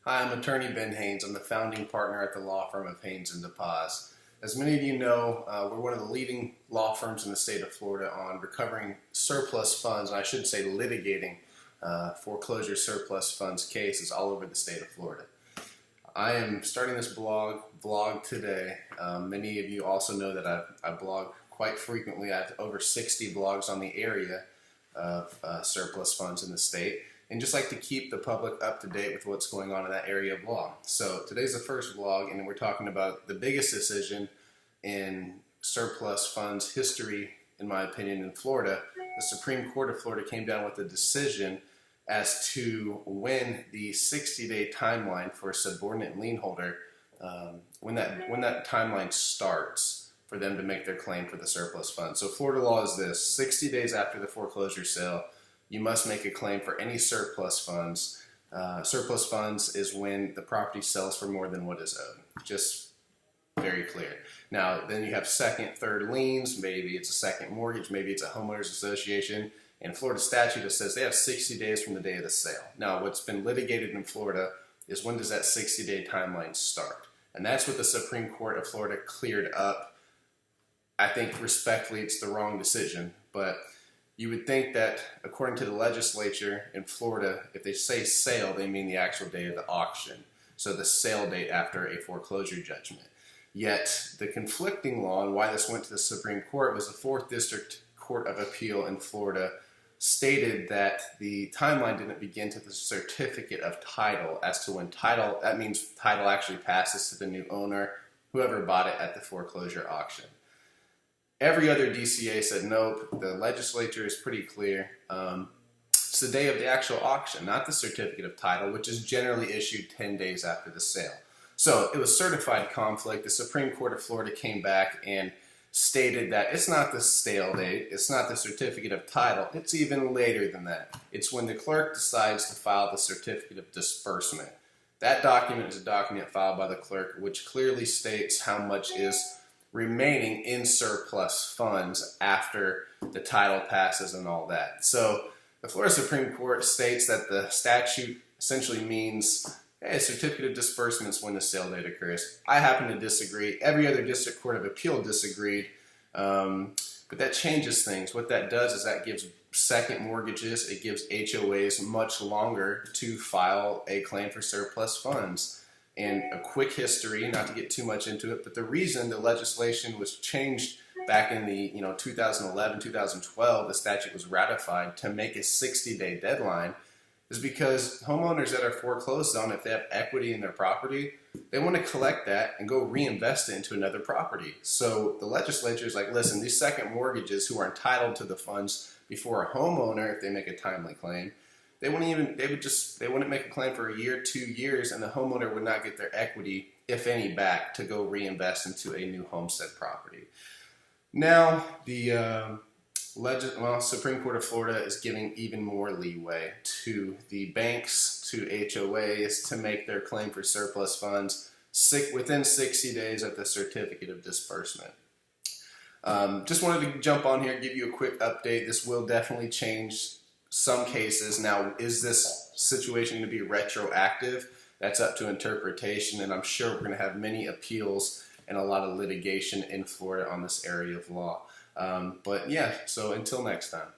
Hi, I'm attorney Ben Haynes. I'm the founding partner at the law firm of Haynes de Paz. As many of you know, we're one of the leading law firms in the state of Florida on recovering surplus funds, and I should say litigating foreclosure surplus funds cases all over the state of Florida. I am starting this vlog today. Many of you also know that I blog quite frequently. I have over 60 blogs on the area of surplus funds in the state, and just like to keep the public up to date with what's going on in that area of law. So today's the first vlog, and we're talking about the biggest decision in surplus funds history, in my opinion, in Florida. The Supreme Court of Florida came down with a decision as to when the 60-day timeline for a subordinate lien holder, when that timeline starts for them to make their claim for the surplus funds. So Florida law is this: 60 days after the foreclosure sale, you must make a claim for any surplus funds. Surplus funds is when the property sells for more than what is owed. Just very clear. Now, then you have second, third liens. Maybe it's a second mortgage. Maybe it's a homeowners association. In Florida statute, it says they have 60 days from the day of the sale. Now, what's been litigated in Florida is when does that 60-day timeline start? And that's what the Supreme Court of Florida cleared up. I think respectfully, it's the wrong decision, but you would think that according to the legislature in Florida, if they say sale, they mean the actual day of the auction. So the sale date after a foreclosure judgment. Yet the conflicting law, and why this went to the Supreme Court, was the 4th District Court of Appeal in Florida stated that the timeline didn't begin to the certificate of title as to when title, that means title actually passes to the new owner, whoever bought it at the foreclosure auction. Every other DCA said nope, the legislature is pretty clear. It's the day of the actual auction, not the certificate of title, which is generally issued 10 days after the sale. So it was certified conflict. The Supreme Court of Florida came back and stated that it's not the sale date, it's not the certificate of title, it's even later than that. It's when the clerk decides to file the certificate of disbursement. That document is a document filed by the clerk which clearly states how much is remaining in surplus funds after the title passes and all that. So the Florida Supreme Court states that the statute essentially means a certificate of disbursement is when the sale date occurs. I happen to disagree. Every other district court of appeal disagreed, but that changes things. What that does is that gives second mortgages, it gives HOAs much longer to file a claim for surplus funds. And a quick history, not to get too much into it, but the reason the legislation was changed back in the 2011, 2012, the statute was ratified to make a 60-day deadline, is because homeowners that are foreclosed on, if they have equity in their property, they want to collect that and go reinvest it into another property. So the legislature is like, listen, these second mortgages who are entitled to the funds before a homeowner, if they make a timely claim, they wouldn't make a claim for a year, 2 years, and the homeowner would not get their equity, if any, back to go reinvest into a new homestead property. Now, the Supreme Court of Florida is giving even more leeway to the banks, to HOAs, to make their claim for surplus funds within 60 days of the certificate of disbursement. Just wanted to jump on here and give you a quick update. This will definitely change some cases. Now, is this situation going to be retroactive? That's up to interpretation, and I'm sure we're going to have many appeals and a lot of litigation in Florida on this area of law. But yeah, so until next time.